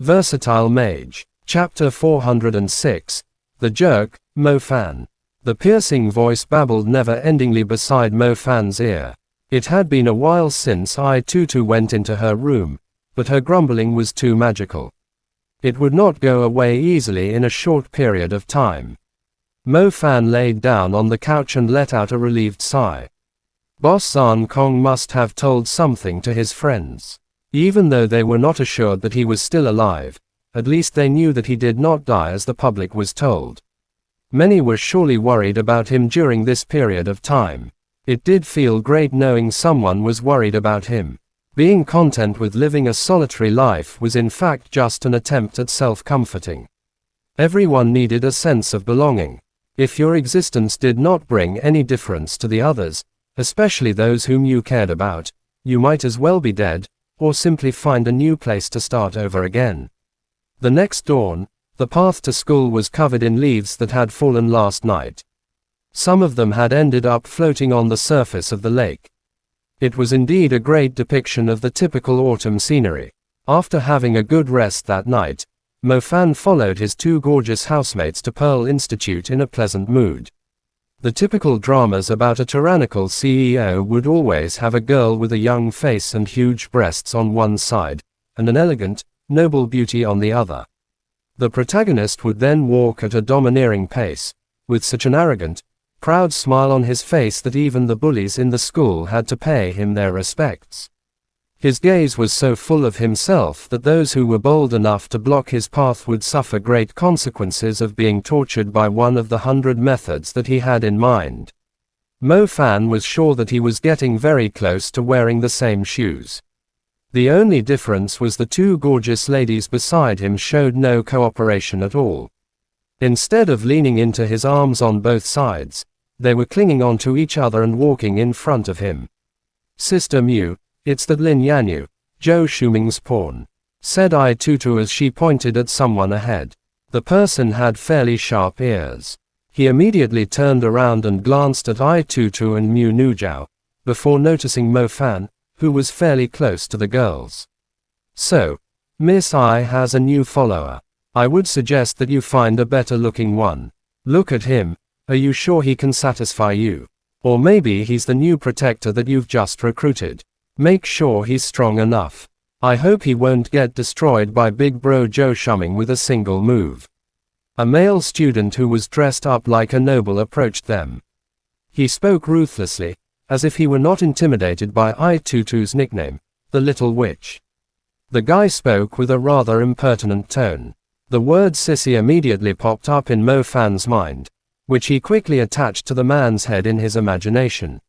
Versatile Mage. Chapter 406. The Jerk, Mo Fan. The piercing voice babbled never-endingly beside Mo Fan's ear. It had been a while since I-Tutu went into her room, but her grumbling was too magical. It would not go away easily in a short period of time. Mo Fan laid down on the couch and let out a relieved sigh. Boss Zan Kong must have told something to his friends. Even though they were not assured that he was still alive, at least they knew that he did not die as the public was told. Many were surely worried about him during this period of time. It did feel great knowing someone was worried about him. Being content with living a solitary life was in fact just an attempt at self-comforting. Everyone needed a sense of belonging. If your existence did not bring any difference to the others, especially those whom you cared about, you might as well be dead, or simply find a new place to start over again. The next dawn, the path to school was covered in leaves that had fallen last night. Some of them had ended up floating on the surface of the lake. It was indeed a great depiction of the typical autumn scenery. After having a good rest that night, Mo Fan followed his two gorgeous housemates to Pearl Institute in a pleasant mood. The typical dramas about a tyrannical CEO would always have a girl with a young face and huge breasts on one side, and an elegant, noble beauty on the other. The protagonist would then walk at a domineering pace, with such an arrogant, proud smile on his face that even the bullies in the school had to pay him their respects. His gaze was so full of himself that those who were bold enough to block his path would suffer great consequences of being tortured by one of the 100 methods that he had in mind. Mo Fan was sure that he was getting very close to wearing the same shoes. The only difference was the two gorgeous ladies beside him showed no cooperation at all. Instead of leaning into his arms on both sides, they were clinging onto each other and walking in front of him. "Sister Mew, it's that Lin Yanyu, Zhou Shuming's pawn," said I-Tutu as she pointed at someone ahead. The person had fairly sharp ears. He immediately turned around and glanced at I-Tutu and Mu Nujiao, before noticing Mo Fan, who was fairly close to the girls. "So, Miss I has a new follower. I would suggest that you find a better looking one. Look at him, are you sure he can satisfy you? Or maybe he's the new protector that you've just recruited. Make sure he's strong enough. I hope he won't get destroyed by big bro Zhou Shuming with a single move." A male student who was dressed up like a noble approached them. He spoke ruthlessly, as if he were not intimidated by I-Tutu's nickname, the Little Witch. The guy spoke with a rather impertinent tone. The word sissy immediately popped up in Mo Fan's mind, which he quickly attached to the man's head in his imagination.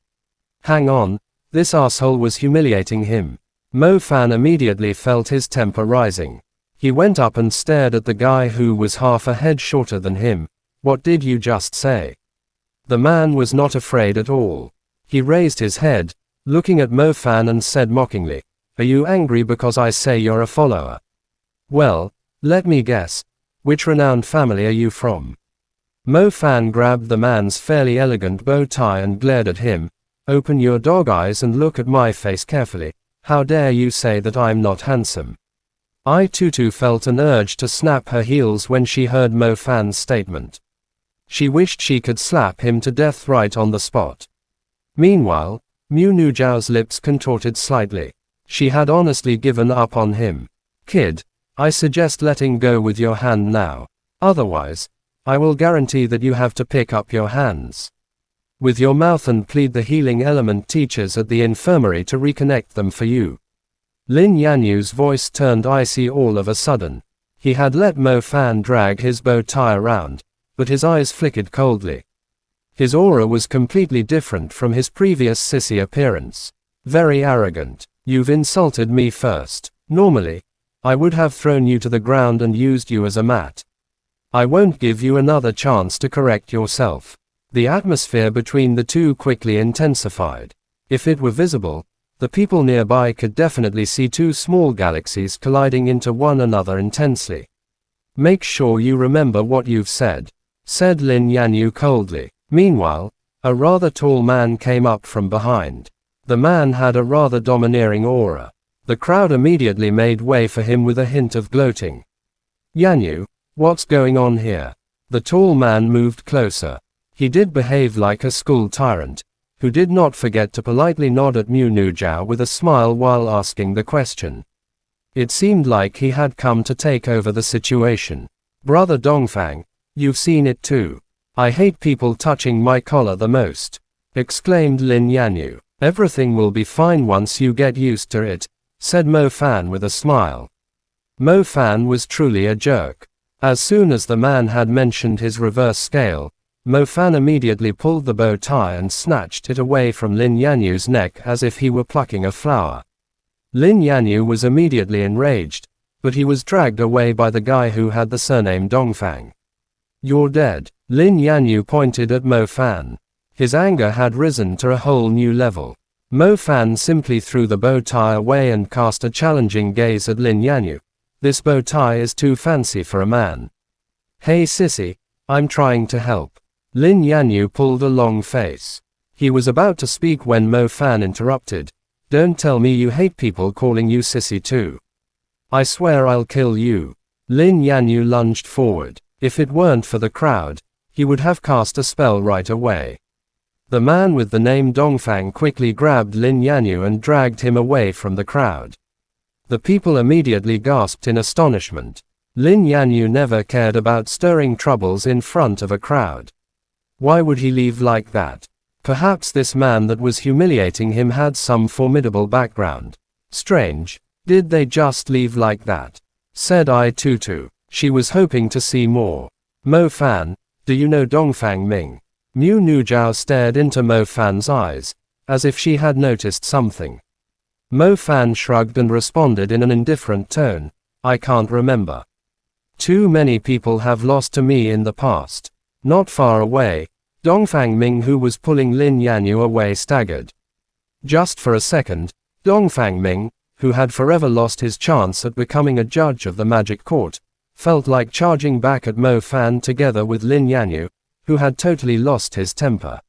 Hang on, this asshole was humiliating him. Mo Fan immediately felt his temper rising. He went up and stared at the guy who was half a head shorter than him. "What did you just say?" The man was not afraid at all. He raised his head, looking at Mo Fan and said mockingly, "Are you angry because I say you're a follower? Well, let me guess. Which renowned family are you from?" Mo Fan grabbed the man's fairly elegant bow tie and glared at him. "Open your dog eyes and look at my face carefully. How dare you say that I'm not handsome?" I-Tutu felt an urge to snap her heels when she heard Mo Fan's statement. She wished she could slap him to death right on the spot. Meanwhile, Mu Nujiao's lips contorted slightly. She had honestly given up on him. "Kid, I suggest letting go with your hand now. Otherwise, I will guarantee that you have to pick up your hands with your mouth and plead the healing element teachers at the infirmary to reconnect them for you." Lin Yanyu's voice turned icy all of a sudden. He had let Mo Fan drag his bow tie around, but his eyes flickered coldly. His aura was completely different from his previous sissy appearance. Very arrogant. "You've insulted me first. Normally, I would have thrown you to the ground and used you as a mat. I won't give you another chance to correct yourself." The atmosphere between the two quickly intensified. If it were visible, the people nearby could definitely see two small galaxies colliding into one another intensely. "Make sure you remember what you've said," said Lin Yanyu coldly. Meanwhile, a rather tall man came up from behind. The man had a rather domineering aura. The crowd immediately made way for him with a hint of gloating. Yanyu, what's going on here? The tall man moved closer. He did behave like a school tyrant, who did not forget to politely nod at Mu Nujiao with a smile while asking the question. It seemed like he had come to take over the situation. Brother Dongfang, you've seen it too. I hate people touching my collar the most, exclaimed Lin Yanyu. Everything will be fine once you get used to it, said Mo Fan with a smile. Mo Fan was truly a jerk. As soon as the man had mentioned his reverse scale, Mo Fan immediately pulled the bow tie and snatched it away from Lin Yanyu's neck as if he were plucking a flower. Lin Yanyu was immediately enraged, but he was dragged away by the guy who had the surname Dongfang. You're dead. Lin Yanyu pointed at Mo Fan. His anger had risen to a whole new level. Mo Fan simply threw the bow tie away and cast a challenging gaze at Lin Yanyu. This bow tie is too fancy for a man. Hey sissy, I'm trying to help. Lin Yanyu pulled a long face. He was about to speak when Mo Fan interrupted. Don't tell me you hate people calling you sissy too. I swear I'll kill you. Lin Yanyu lunged forward. If it weren't for the crowd, he would have cast a spell right away. The man with the name Dongfang quickly grabbed Lin Yanyu and dragged him away from the crowd. The people immediately gasped in astonishment. Lin Yanyu never cared about stirring troubles in front of a crowd. Why would he leave like that? Perhaps this man that was humiliating him had some formidable background. Strange, did they just leave like that? Said Ai Tutu. She was hoping to see more. Mo Fan, do you know Dongfang Ming? Mu Nujiao stared into Mo Fan's eyes, as if she had noticed something. Mo Fan shrugged and responded in an indifferent tone, I can't remember. Too many people have lost to me in the past. Not far away, Dongfang Ming, who was pulling Lin Yanyu away, staggered. Just for a second, Dongfang Ming, who had forever lost his chance at becoming a judge of the magic court, felt like charging back at Mo Fan together with Lin Yanyu, who had totally lost his temper.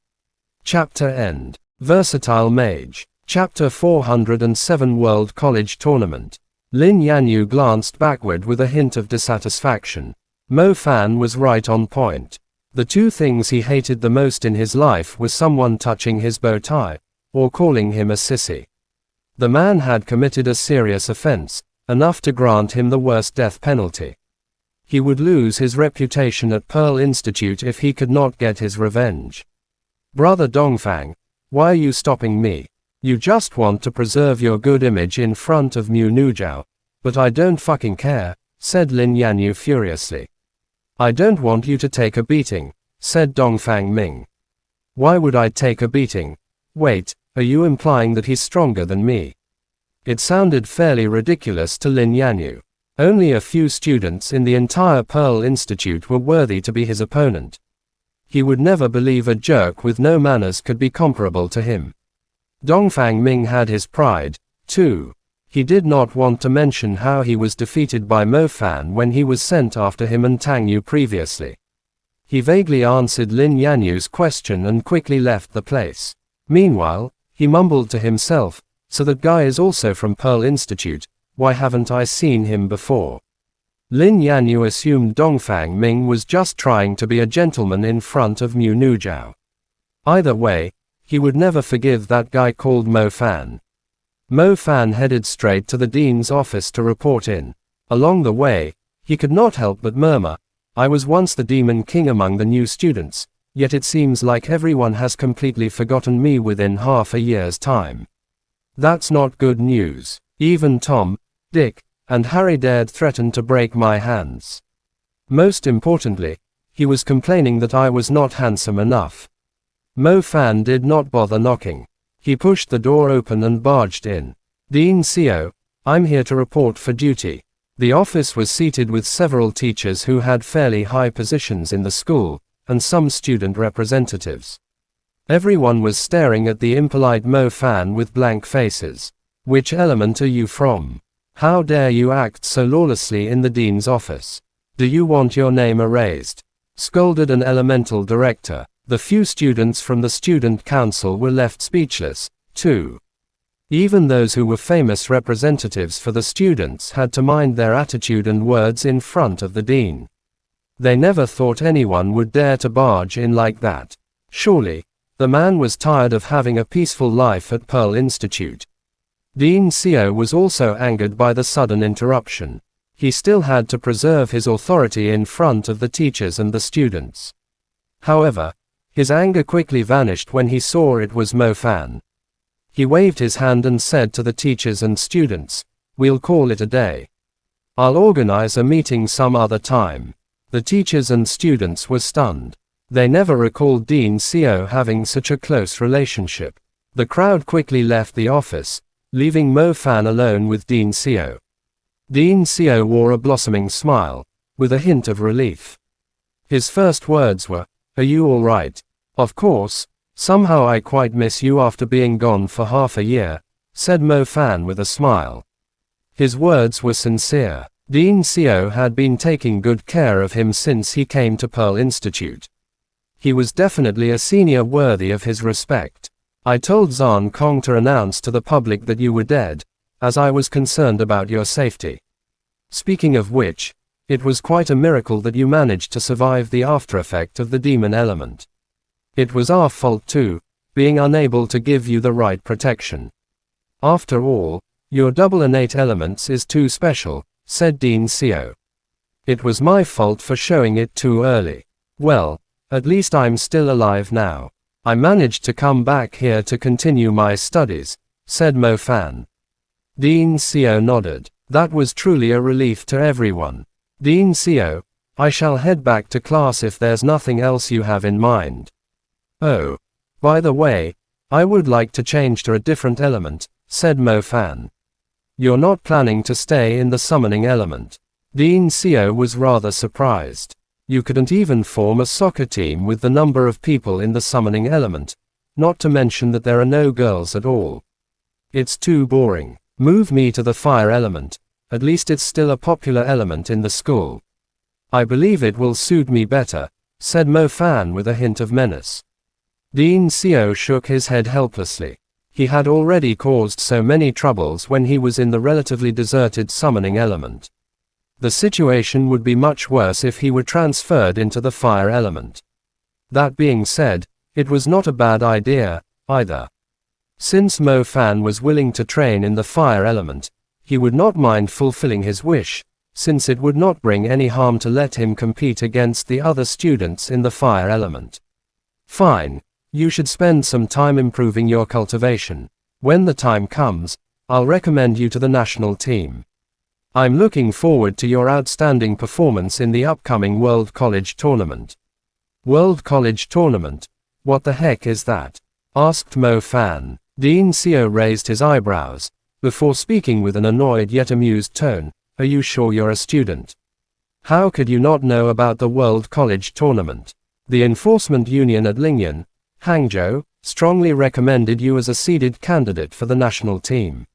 Chapter End. Versatile Mage. Chapter 407 World College Tournament. Lin Yanyu glanced backward with a hint of dissatisfaction. Mo Fan was right on point. The two things he hated the most in his life was someone touching his bow tie, or calling him a sissy. The man had committed a serious offense, enough to grant him the worst death penalty. He would lose his reputation at Pearl Institute if he could not get his revenge. Brother Dongfang, why are you stopping me? You just want to preserve your good image in front of Mu Nujiao, but I don't fucking care, said Lin Yanyu furiously. I don't want you to take a beating, said Dongfang Ming. Why would I take a beating? Wait, are you implying that he's stronger than me? It sounded fairly ridiculous to Lin Yanyu. Only a few students in the entire Pearl Institute were worthy to be his opponent. He would never believe a jerk with no manners could be comparable to him. Dongfang Ming had his pride, too. He did not want to mention how he was defeated by Mo Fan when he was sent after him and Tang Yu previously. He vaguely answered Lin Yanyu's question and quickly left the place. Meanwhile, he mumbled to himself, so that guy is also from Pearl Institute, why haven't I seen him before? Lin Yanyu assumed Dongfang Ming was just trying to be a gentleman in front of Mu Nujiao. Either way, he would never forgive that guy called Mo Fan. Mo Fan headed straight to the dean's office to report in. Along the way, he could not help but murmur, I was once the Demon King among the new students, yet it seems like everyone has completely forgotten me within half a year's time. That's not good news. Even Tom, Dick, and Harry dared threaten to break my hands. Most importantly, he was complaining that I was not handsome enough. Mo Fan did not bother knocking. He pushed the door open and barged in. Dean Seo, I'm here to report for duty. The office was seated with several teachers who had fairly high positions in the school, and some student representatives. Everyone was staring at the impolite Mo Fan with blank faces. Which element are you from? How dare you act so lawlessly in the dean's office? Do you want your name erased? Scolded an elemental director. The few students from the student council were left speechless, too. Even those who were famous representatives for the students had to mind their attitude and words in front of the dean. They never thought anyone would dare to barge in like that. Surely, the man was tired of having a peaceful life at Pearl Institute. Dean Seo was also angered by the sudden interruption. He still had to preserve his authority in front of the teachers and the students. However, his anger quickly vanished when he saw it was Mo Fan. He waved his hand and said to the teachers and students, "We'll call it a day. I'll organize a meeting some other time." The teachers and students were stunned. They never recalled Dean Seo having such a close relationship. The crowd quickly left the office, leaving Mo Fan alone with Dean Seo. Dean Seo wore a blossoming smile, with a hint of relief. His first words were, "Are you all right?" "Of course, somehow I quite miss you after being gone for half a year," said Mo Fan with a smile. His words were sincere. Dean Seo had been taking good care of him since he came to Pearl Institute. He was definitely a senior worthy of his respect. "I told Zan Kong to announce to the public that you were dead, as I was concerned about your safety. Speaking of which, it was quite a miracle that you managed to survive the aftereffect of the demon element. It was our fault too, being unable to give you the right protection. After all, your double innate elements is too special," said Dean Seo. "It was my fault for showing it too early. Well, at least I'm still alive now. I managed to come back here to continue my studies," said Mo Fan. Dean Seo nodded. That was truly a relief to everyone. "Dean Seo, I shall head back to class if there's nothing else you have in mind. Oh, by the way, I would like to change to a different element," said Mo Fan. "You're not planning to stay in the summoning element?" Dean Seo was rather surprised. You couldn't even form a soccer team with the number of people in the summoning element, not to mention that there are no girls at all. "It's too boring. Move me to the fire element, at least it's still a popular element in the school. I believe it will suit me better," said Mo Fan with a hint of menace. Dean Seo shook his head helplessly. He had already caused so many troubles when he was in the relatively deserted summoning element. The situation would be much worse if he were transferred into the fire element. That being said, it was not a bad idea, either. Since Mo Fan was willing to train in the fire element, he would not mind fulfilling his wish, since it would not bring any harm to let him compete against the other students in the fire element. "Fine. You should spend some time improving your cultivation. When the time comes, I'll recommend you to the national team. I'm looking forward to your outstanding performance in the upcoming World College Tournament." "World College Tournament? What the heck is that?" asked Mo Fan. Dean Seo raised his eyebrows, before speaking with an annoyed yet amused tone. "Are you sure you're a student? How could you not know about the World College Tournament? The Enforcement Union at Lingyan, Hangzhou, strongly recommended you as a seeded candidate for the national team.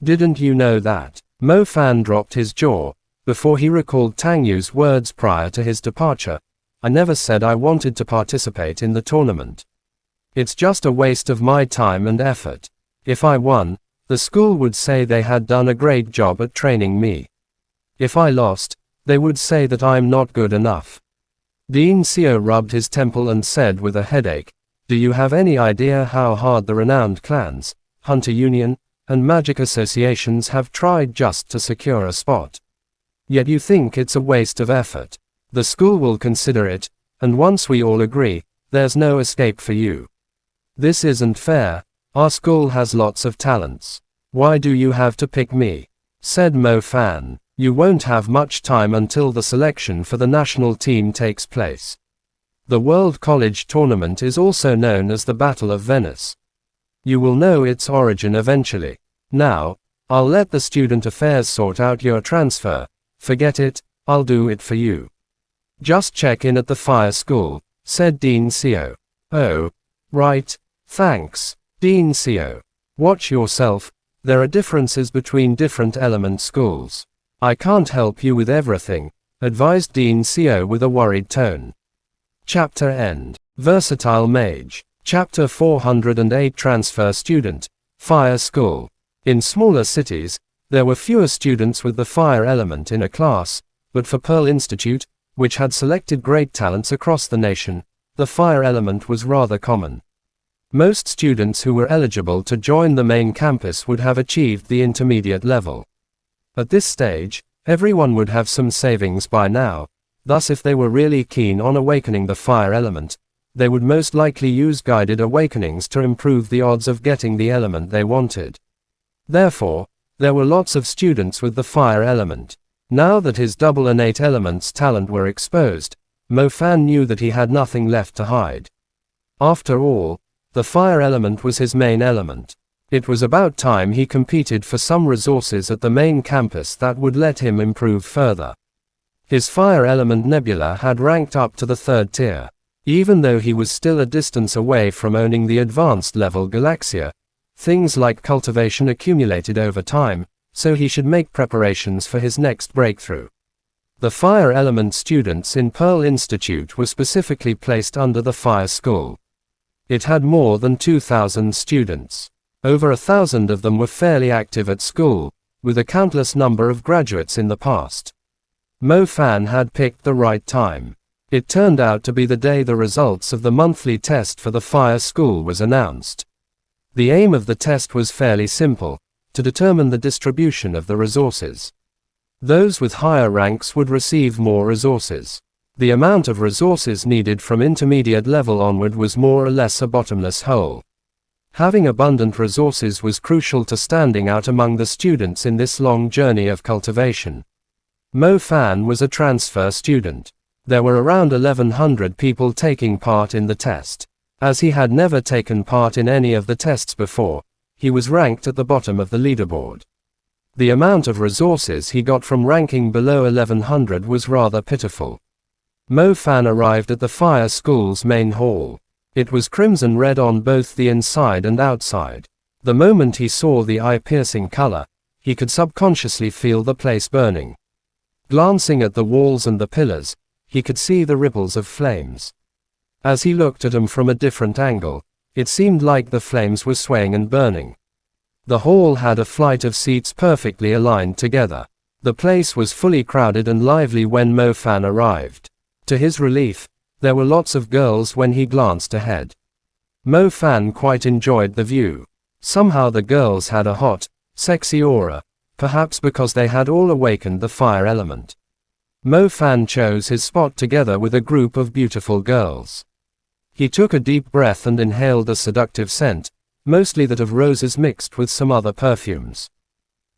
Didn't you know that?" Mo Fan dropped his jaw, before he recalled Tang Yu's words prior to his departure. "I never said I wanted to participate in the tournament. It's just a waste of my time and effort. If I won, the school would say they had done a great job at training me. If I lost, they would say that I'm not good enough." Dean Seo rubbed his temple and said with a headache, "Do you have any idea how hard the renowned clans, Hunter Union, and magic associations have tried just to secure a spot? Yet you think it's a waste of effort. The school will consider it, and once we all agree, there's no escape for you. This isn't fair. Our school has lots of talents. Why do you have to pick me?" said Mo Fan. "You won't have much time until the selection for the national team takes place. The World College Tournament is also known as the Battle of Venice. You will know its origin eventually. Now, I'll let the student affairs sort out your transfer. Forget it, I'll do it for you. Just check in at the fire school," said Dean Seo. "Oh, right, thanks, Dean Seo. Watch yourself, there are differences between different element schools. I can't help you with everything," advised Dean Seo with a worried tone. Chapter End. Versatile Mage. Chapter 408 Transfer Student. Fire School. In smaller cities, there were fewer students with the fire element in a class, but for Pearl Institute, which had selected great talents across the nation, the fire element was rather common. Most students who were eligible to join the main campus would have achieved the intermediate level. At this stage, everyone would have some savings by now, thus if they were really keen on awakening the fire element, they would most likely use guided awakenings to improve the odds of getting the element they wanted. Therefore, there were lots of students with the fire element. Now that his double innate element's talent were exposed, Mo Fan knew that he had nothing left to hide. After all, the fire element was his main element. It was about time he competed for some resources at the main campus that would let him improve further. His fire element Nebula had ranked up to the 3rd tier. Even though he was still a distance away from owning the advanced level Galaxia, things like cultivation accumulated over time, so he should make preparations for his next breakthrough. The fire element students in Pearl Institute were specifically placed under the Fire School. It had more than 2,000 students. Over 1,000 of them were fairly active at school, with a countless number of graduates in the past. Mo Fan had picked the right time. It turned out to be the day the results of the monthly test for the Fire School was announced. The aim of the test was fairly simple, to determine the distribution of the resources. Those with higher ranks would receive more resources. The amount of resources needed from intermediate level onward was more or less a bottomless hole. Having abundant resources was crucial to standing out among the students in this long journey of cultivation. Mo Fan was a transfer student. There were around 1,100 people taking part in the test. As he had never taken part in any of the tests before, he was ranked at the bottom of the leaderboard. The amount of resources he got from ranking below 1,100 was rather pitiful. Mo Fan arrived at the Fire School's main hall. It was crimson red on both the inside and outside. The moment he saw the eye-piercing color, he could subconsciously feel the place burning. Glancing at the walls and the pillars, he could see the ripples of flames. As he looked at them from a different angle, it seemed like the flames were swaying and burning. The hall had a flight of seats perfectly aligned together. The place was fully crowded and lively when Mo Fan arrived. To his relief, there were lots of girls when he glanced ahead. Mo Fan quite enjoyed the view. Somehow the girls had a hot, sexy aura, perhaps because they had all awakened the fire element. Mo Fan chose his spot together with a group of beautiful girls. He took a deep breath and inhaled a seductive scent, mostly that of roses mixed with some other perfumes.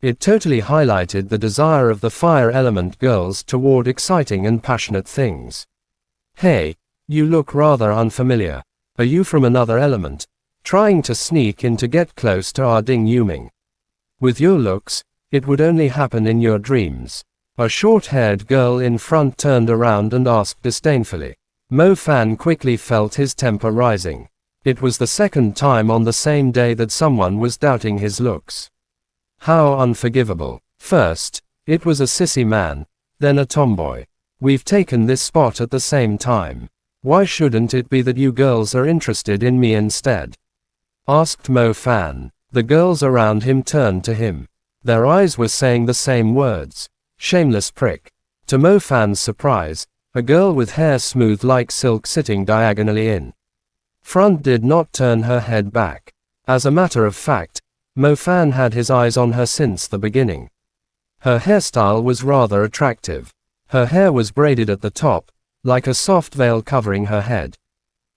It totally highlighted the desire of the fire element girls toward exciting and passionate things. "Hey, you look rather unfamiliar. Are you from another element, trying to sneak in to get close to our Ding Yuming? With your looks, it would only happen in your dreams." A short-haired girl in front turned around and asked disdainfully. Mo Fan quickly felt his temper rising. It was the second time on the same day that someone was doubting his looks. How unforgivable. First, it was a sissy man, then a tomboy. We've taken this spot at the same time. Why shouldn't it be that you girls are interested in me instead? Asked Mo Fan. The girls around him turned to him. Their eyes were saying the same words. Shameless prick. To Mo Fan's surprise, a girl with hair smooth like silk sitting diagonally in front did not turn her head back. As a matter of fact, Mo Fan had his eyes on her since the beginning. Her hairstyle was rather attractive. Her hair was braided at the top, like a soft veil covering her head.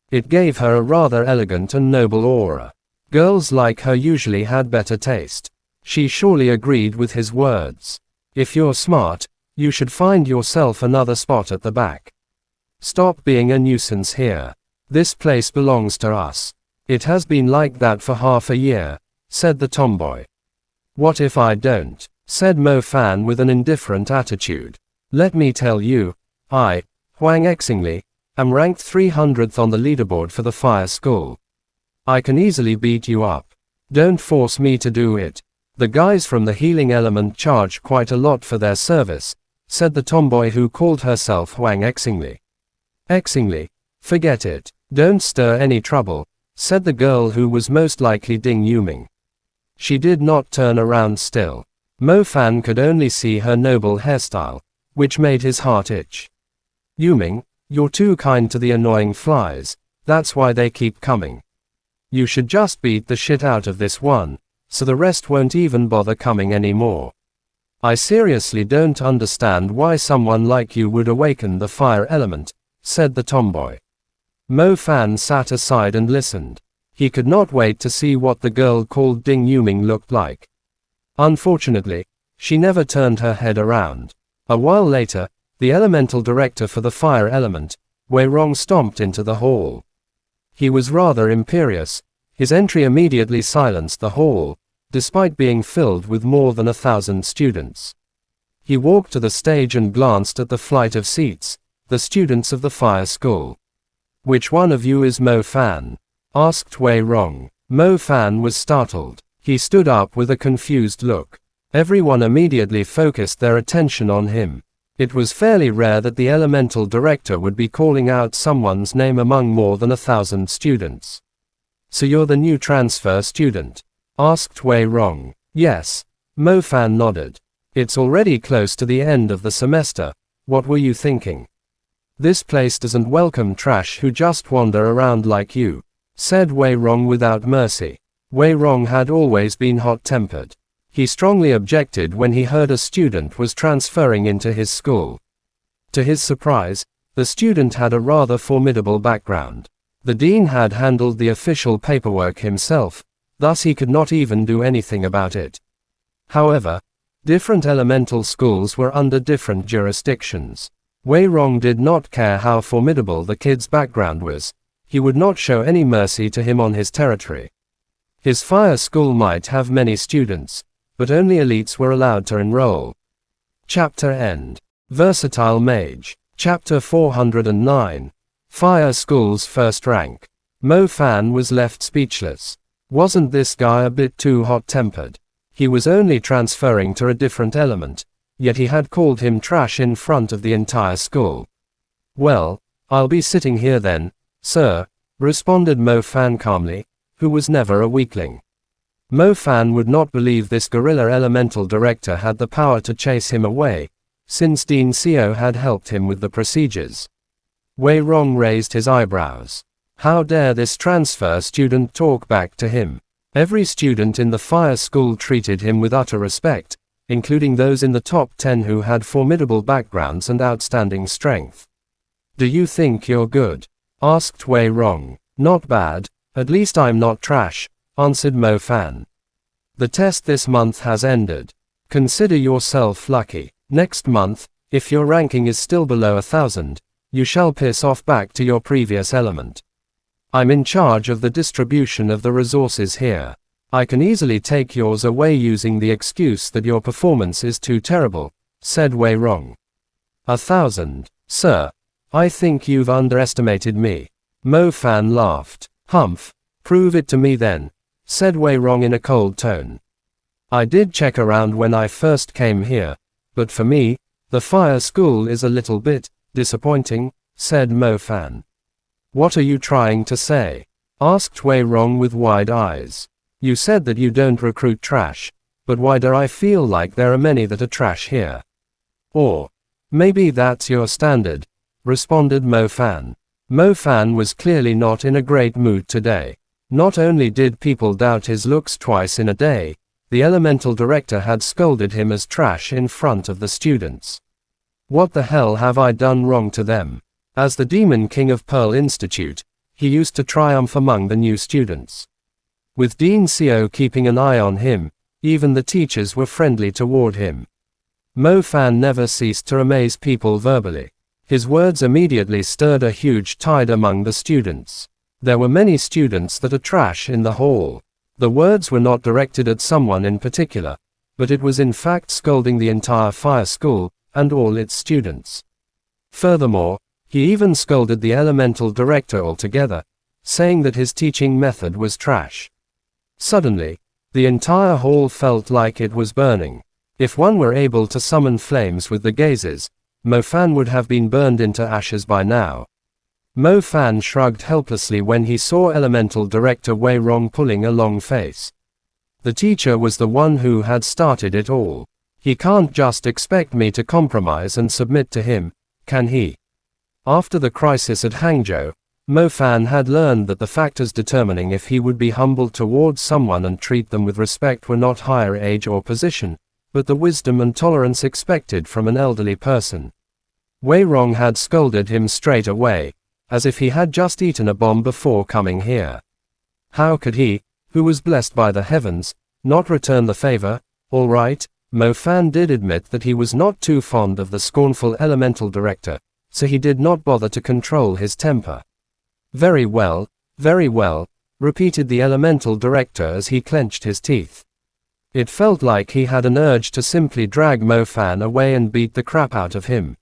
It gave her a rather elegant and noble aura. Girls like her usually had better taste. She surely agreed with his words. If you're smart, you should find yourself another spot at the back. Stop being a nuisance here. This place belongs to us. It has been like that for half a year, said the tomboy. What if I don't? Said Mo Fan with an indifferent attitude. Let me tell you, I, Huang Xingli, am ranked 300th on the leaderboard for the Fire School. I can easily beat you up. Don't force me to do it. The guys from the healing element charge quite a lot for their service, said the tomboy who called herself Huang Xingli. Xingli, forget it. Don't stir any trouble, said the girl who was most likely Ding Yuming. She did not turn around still. Mo Fan could only see her noble hairstyle, which made his heart itch. Yuming, you're too kind to the annoying flies, that's why they keep coming. You should just beat the shit out of this one, so the rest won't even bother coming anymore. I seriously don't understand why someone like you would awaken the fire element, said the tomboy. Mo Fan sat aside and listened. He could not wait to see what the girl called Ding Yuming looked like. Unfortunately, she never turned her head around. A while later, the elemental director for the fire element, Wei Rong, stomped into the hall. He was rather imperious. His entry immediately silenced the hall, despite being filled with more than 1,000 students. He walked to the stage and glanced at the flight of seats, the students of the fire school. Which one of you is Mo Fan? Asked Wei Rong. Mo Fan was startled. He stood up with a confused look. Everyone immediately focused their attention on him. It was fairly rare that the elemental director would be calling out someone's name among more than 1,000 students. So you're the new transfer student? Asked Wei Rong. Yes. Mo Fan nodded. It's already close to the end of the semester. What were you thinking? This place doesn't welcome trash who just wander around like you, said Wei Rong without mercy. Wei Rong had always been hot-tempered. He strongly objected when he heard a student was transferring into his school. To his surprise, the student had a rather formidable background. The dean had handled the official paperwork himself, thus he could not even do anything about it. However, different elemental schools were under different jurisdictions. Wei Rong did not care how formidable the kid's background was. He would not show any mercy to him on his territory. His fire school might have many students, but only elites were allowed to enroll. Chapter End. Versatile Mage. Chapter 409. Fire School's First Rank. Mo Fan was left speechless. Wasn't this guy a bit too hot-tempered? He was only transferring to a different element, yet he had called him trash in front of the entire school. Well, I'll be sitting here then, sir, responded Mo Fan calmly, who was never a weakling. Mo Fan would not believe this guerrilla elemental director had the power to chase him away, since Dean Xiao had helped him with the procedures. Wei Rong raised his eyebrows. How dare this transfer student talk back to him? Every student in the fire school treated him with utter respect, including those in the top 10 who had formidable backgrounds and outstanding strength. Do you think you're good? Asked Wei Rong. Not bad, at least I'm not trash, answered Mo Fan. The test this month has ended. Consider yourself lucky. Next month, if your ranking is still below 1,000, you shall piss off back to your previous element. I'm in charge of the distribution of the resources here. I can easily take yours away using the excuse that your performance is too terrible, said Wei Rong. 1,000, sir. I think you've underestimated me. Mo Fan laughed. Humph, prove it to me then, said Wei Rong in a cold tone. I did check around when I first came here, but for me, the fire school is a little bit disappointing, said Mo Fan. What are you trying to say? Asked Wei Rong with wide eyes. You said that you don't recruit trash, but why do I feel like there are many that are trash here? Or, maybe that's your standard, responded Mo Fan. Mo Fan was clearly not in a great mood today. Not only did people doubt his looks twice in a day, the elemental director had scolded him as trash in front of the students. What the hell have I done wrong to them? As the Demon King of Pearl Institute, he used to triumph among the new students. With Dean Xiao keeping an eye on him, even the teachers were friendly toward him. Mo Fan never ceased to amaze people verbally. His words immediately stirred a huge tide among the students. There were many students that are trash in the hall. The words were not directed at someone in particular, but it was in fact scolding the entire fire school, and all its students. Furthermore, he even scolded the elemental director altogether, saying that his teaching method was trash. Suddenly, the entire hall felt like it was burning. If one were able to summon flames with the gazes, Mo Fan would have been burned into ashes by now. Mo Fan shrugged helplessly when he saw elemental director Wei Rong pulling a long face. The teacher was the one who had started it all. He can't just expect me to compromise and submit to him, can he? After the crisis at Hangzhou, Mo Fan had learned that the factors determining if he would be humble towards someone and treat them with respect were not higher age or position, but the wisdom and tolerance expected from an elderly person. Wei Rong had scolded him straight away, as if he had just eaten a bomb before coming here. How could he, who was blessed by the heavens, not return the favor? All right, Mo Fan did admit that he was not too fond of the scornful elemental director, so he did not bother to control his temper. Very well, repeated the elemental director as he clenched his teeth. It felt like he had an urge to simply drag Mo Fan away and beat the crap out of him.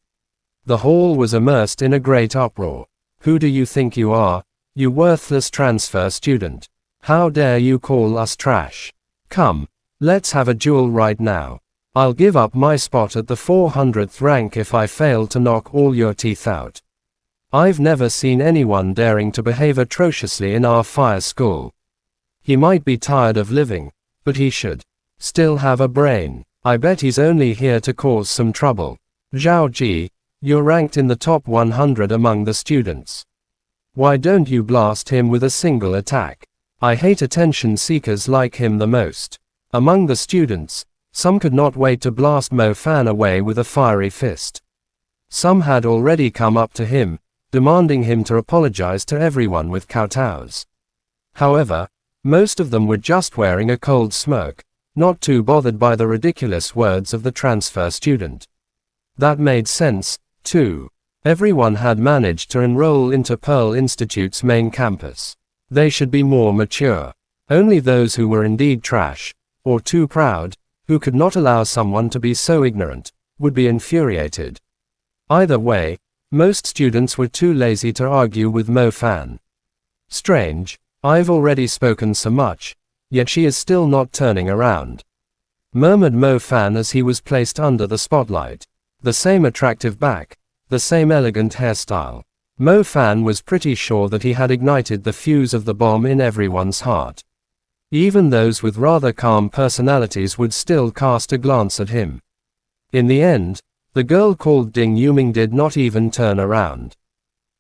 The hall was immersed in a great uproar. Who do you think you are, you worthless transfer student? How dare you call us trash? Come, let's have a duel right now. I'll give up my spot at the 400th rank if I fail to knock all your teeth out. I've never seen anyone daring to behave atrociously in our fire school. He might be tired of living, but he should still have a brain. I bet he's only here to cause some trouble. Zhao Ji, you're ranked in the top 100 among the students. Why don't you blast him with a single attack? I hate attention seekers like him the most. Among the students, some could not wait to blast Mo Fan away with a fiery fist. Some had already come up to him, demanding him to apologize to everyone with kowtows. However, most of them were just wearing a cold smirk, not too bothered by the ridiculous words of the transfer student. That made sense, too. Everyone had managed to enroll into Pearl Institute's main campus. They should be more mature. Only those who were indeed trash, or too proud, who could not allow someone to be so ignorant, would be infuriated. Either way, most students were too lazy to argue with Mo Fan. Strange, I've already spoken so much, yet she is still not turning around. Murmured Mo Fan as he was placed under the spotlight. The same attractive back, the same elegant hairstyle. Mo Fan was pretty sure that he had ignited the fuse of the bomb in everyone's heart. Even those with rather calm personalities would still cast a glance at him. In the end, the girl called Ding Yuming did not even turn around.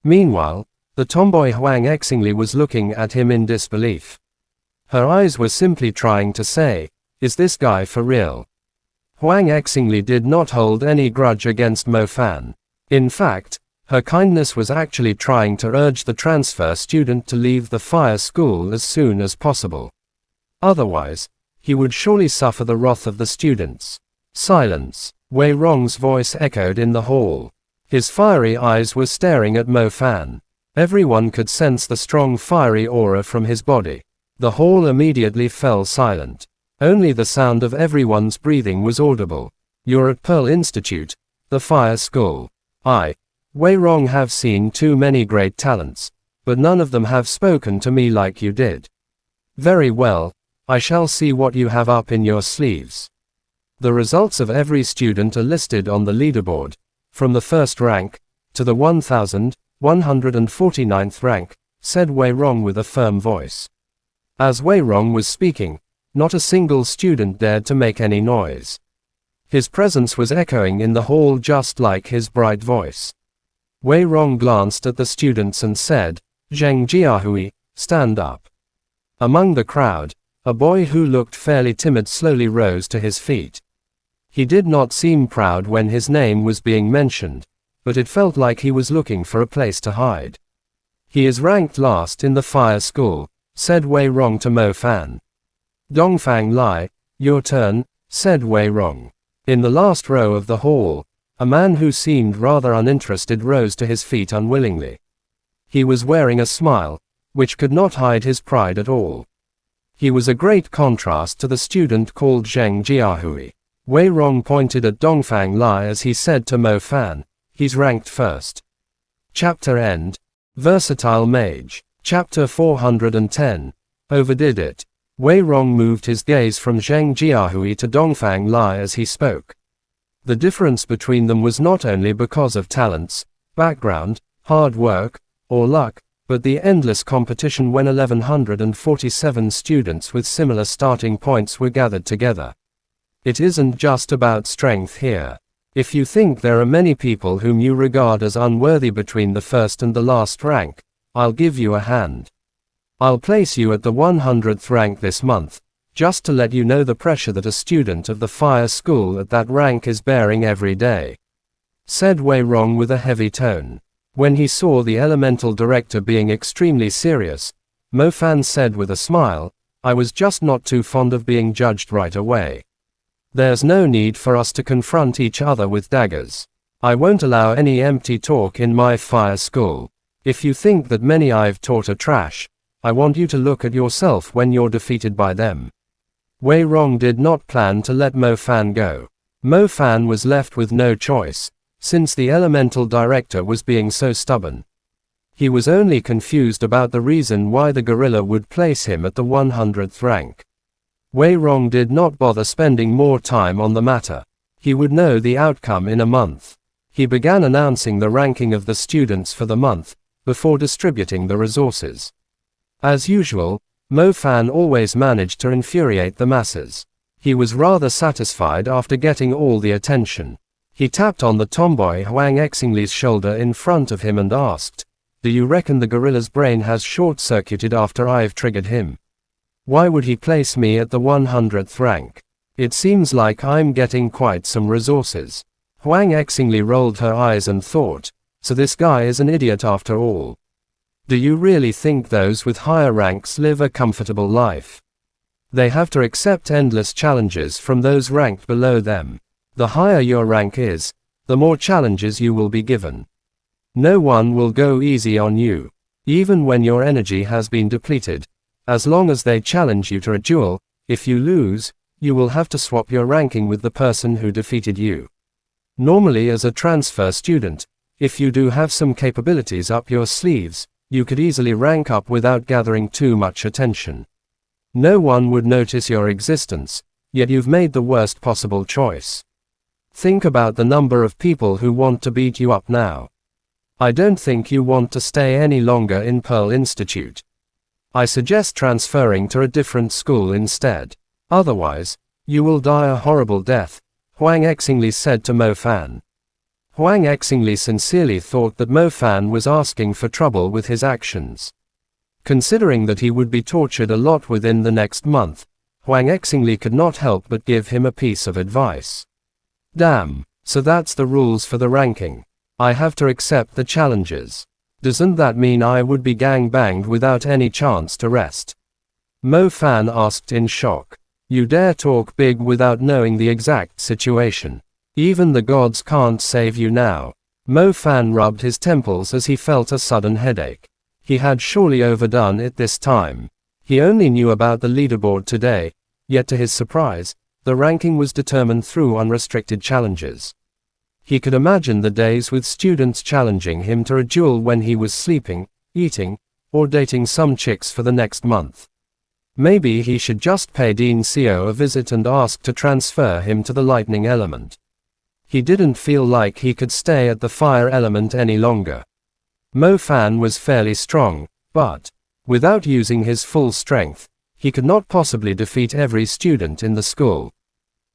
Meanwhile, the tomboy Huang Exingli was looking at him in disbelief. Her eyes were simply trying to say, is this guy for real? Huang Exingli did not hold any grudge against Mo Fan. In fact, her kindness was actually trying to urge the transfer student to leave the fire school as soon as possible. Otherwise, he would surely suffer the wrath of the students. Silence. Wei Rong's voice echoed in the hall. His fiery eyes were staring at Mo Fan. Everyone could sense the strong fiery aura from his body. The hall immediately fell silent. Only the sound of everyone's breathing was audible. You're at Pearl Institute, the fire school. Wei Rong have seen too many great talents, but none of them have spoken to me like you did. Very well, I shall see what you have up in your sleeves. The results of every student are listed on the leaderboard, from the first rank, to the 1149th rank, said Wei Rong with a firm voice. As Wei Rong was speaking, not a single student dared to make any noise. His presence was echoing in the hall just like his bright voice. Wei Rong glanced at the students and said, Zheng Jiahui, stand up. Among the crowd, a boy who looked fairly timid slowly rose to his feet. He did not seem proud when his name was being mentioned, but it felt like he was looking for a place to hide. He is ranked last in the fire school, said Wei Rong to Mo Fan. Dongfang Lai, your turn, said Wei Rong. In the last row of the hall, a man who seemed rather uninterested rose to his feet unwillingly. He was wearing a smile, which could not hide his pride at all. He was a great contrast to the student called Zheng Jiahui. Wei Rong pointed at Dongfang Lai as he said to Mo Fan, he's ranked first. Chapter End. Versatile Mage. Chapter 410. Overdid it. Wei Rong moved his gaze from Zheng Jiahui to Dongfang Lai as he spoke. The difference between them was not only because of talents, background, hard work, or luck, but the endless competition when 1147 students with similar starting points were gathered together. It isn't just about strength here. If you think there are many people whom you regard as unworthy between the first and the last rank, I'll give you a hand. I'll place you at the 100th rank this month, just to let you know the pressure that a student of the fire school at that rank is bearing every day," said Wei Rong with a heavy tone. When he saw the elemental director being extremely serious, Mo Fan said with a smile, "I was just not too fond of being judged right away. There's no need for us to confront each other with daggers. I won't allow any empty talk in my fire school. If you think that many I've taught are trash, I want you to look at yourself when you're defeated by them." Wei Rong did not plan to let Mo Fan go. Mo Fan was left with no choice, since the elemental director was being so stubborn. He was only confused about the reason why the gorilla would place him at the 100th rank. Wei Rong did not bother spending more time on the matter. He would know the outcome in a month. He began announcing the ranking of the students for the month, before distributing the resources. As usual, Mo Fan always managed to infuriate the masses. He was rather satisfied after getting all the attention. He tapped on the tomboy Huang Xingli's shoulder in front of him and asked, "Do you reckon the gorilla's brain has short-circuited after I've triggered him? Why would he place me at the 100th rank? It seems like I'm getting quite some resources." Huang Xingli rolled her eyes and thought, "So this guy is an idiot after all. Do you really think those with higher ranks live a comfortable life? They have to accept endless challenges from those ranked below them. The higher your rank is, the more challenges you will be given. No one will go easy on you, even when your energy has been depleted. As long as they challenge you to a duel, if you lose, you will have to swap your ranking with the person who defeated you. Normally as a transfer student, if you do have some capabilities up your sleeves, you could easily rank up without gathering too much attention. No one would notice your existence, yet you've made the worst possible choice. Think about the number of people who want to beat you up now. I don't think you want to stay any longer in Pearl Institute. I suggest transferring to a different school instead. Otherwise, you will die a horrible death," Huang Xingli said to Mo Fan. Huang Xingli sincerely thought that Mo Fan was asking for trouble with his actions. Considering that he would be tortured a lot within the next month, Huang Xingli could not help but give him a piece of advice. "Damn, so that's the rules for the ranking. I have to accept the challenges. Doesn't that mean I would be gang-banged without any chance to rest?" Mo Fan asked in shock. "You dare talk big without knowing the exact situation. Even the gods can't save you now." Mo Fan rubbed his temples as he felt a sudden headache. He had surely overdone it this time. He only knew about the leaderboard today, yet to his surprise, the ranking was determined through unrestricted challenges. He could imagine the days with students challenging him to a duel when he was sleeping, eating, or dating some chicks for the next month. Maybe he should just pay Dean Xiao a visit and ask to transfer him to the lightning element. He didn't feel like he could stay at the fire element any longer. Mo Fan was fairly strong, but, without using his full strength, he could not possibly defeat every student in the school.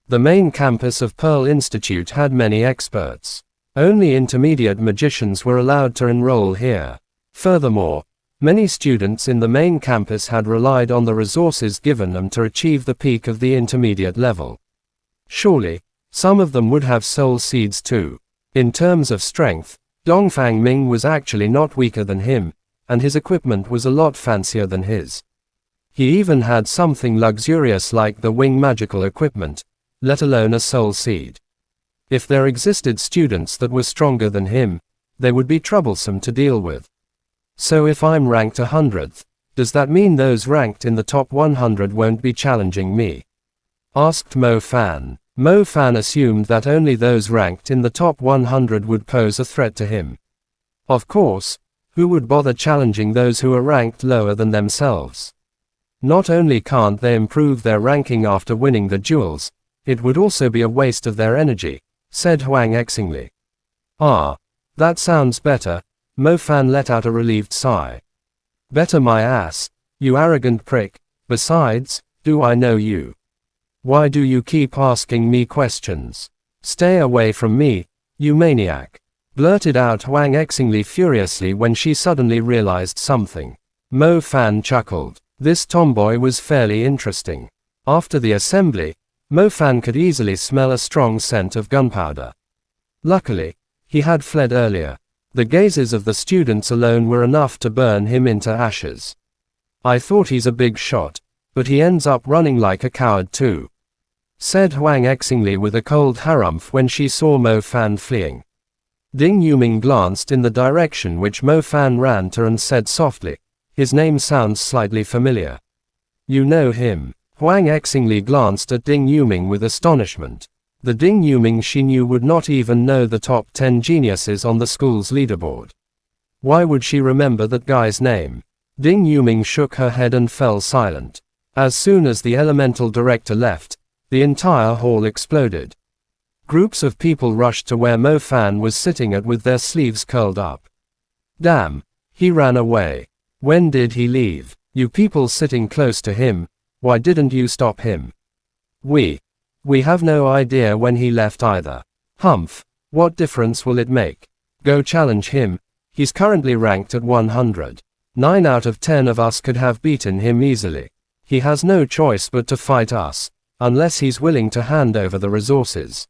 The main campus of Pearl Institute had many experts. Only intermediate magicians were allowed to enroll here. Furthermore, many students in the main campus had relied on the resources given them to achieve the peak of the intermediate level. Surely, some of them would have soul seeds too. In terms of strength, Dongfang Ming was actually not weaker than him, and his equipment was a lot fancier than his. He even had something luxurious like the wing magical equipment, let alone a soul seed. If there existed students that were stronger than him, they would be troublesome to deal with. So if I'm ranked 100th, does that mean those ranked in the top 100 won't be challenging me? Asked Mo Fan. Mo Fan assumed that only those ranked in the top 100 would pose a threat to him. Of course, who would bother challenging those who are ranked lower than themselves? Not only can't they improve their ranking after winning the duels, it would also be a waste of their energy, said Huang Xingli. Ah, that sounds better. Mo Fan let out a relieved sigh. Better my ass, you arrogant prick. Besides, do I know you? Why do you keep asking me questions? Stay away from me, you maniac. Blurted out Huang Xingli furiously when she suddenly realized something. Mo Fan chuckled. This tomboy was fairly interesting. After the assembly, Mo Fan could easily smell a strong scent of gunpowder. Luckily, he had fled earlier. The gazes of the students alone were enough to burn him into ashes. I thought he's a big shot, but he ends up running like a coward too, said Huang Xingli with a cold harumph when she saw Mo Fan fleeing. Ding Yuming glanced in the direction which Mo Fan ran to and said softly, his name sounds slightly familiar. You know him. Huang Xingli glanced at Ding Yuming with astonishment. The Ding Yuming she knew would not even know the top 10 geniuses on the school's leaderboard. Why would she remember that guy's name? Ding Yuming shook her head and fell silent. As soon as the elemental director left, the entire hall exploded. Groups of people rushed to where Mo Fan was sitting at with their sleeves curled up. Damn, he ran away. When did he leave? You people sitting close to him, why didn't you stop him? We have no idea when he left either. Humph, what difference will it make? Go challenge him, he's currently ranked at 100. 9 out of 10 of us could have beaten him easily. He has no choice but to fight us, unless he's willing to hand over the resources,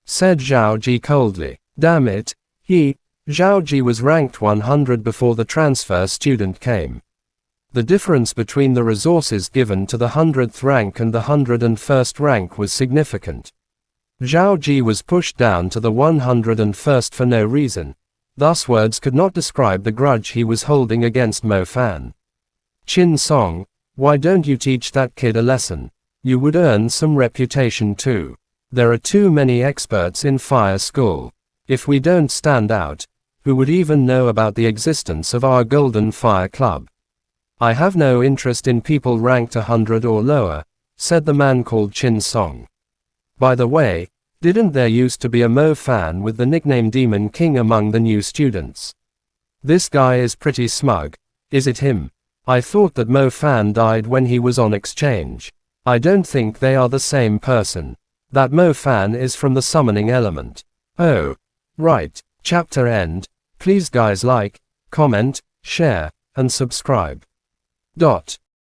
said Zhao Ji coldly. Damn it, Zhao Ji was ranked 100 before the transfer student came. The difference between the resources given to the 100th rank and the 101st rank was significant. Zhao Ji was pushed down to the 101st for no reason, thus words could not describe the grudge he was holding against Mo Fan. Qin Song, why don't you teach that kid a lesson? You would earn some reputation too. There are too many experts in fire school. If we don't stand out, who would even know about the existence of our Golden Fire Club? I have no interest in people ranked 100 or lower, said the man called Qin Song. By the way, didn't there used to be a Mo Fan with the nickname Demon King among the new students? This guy is pretty smug. Is it him? I thought that Mo Fan died when he was on exchange. I don't think they are the same person. That Mo Fan is from the summoning element. Oh, right. Chapter end. Please guys like, comment, share, and subscribe.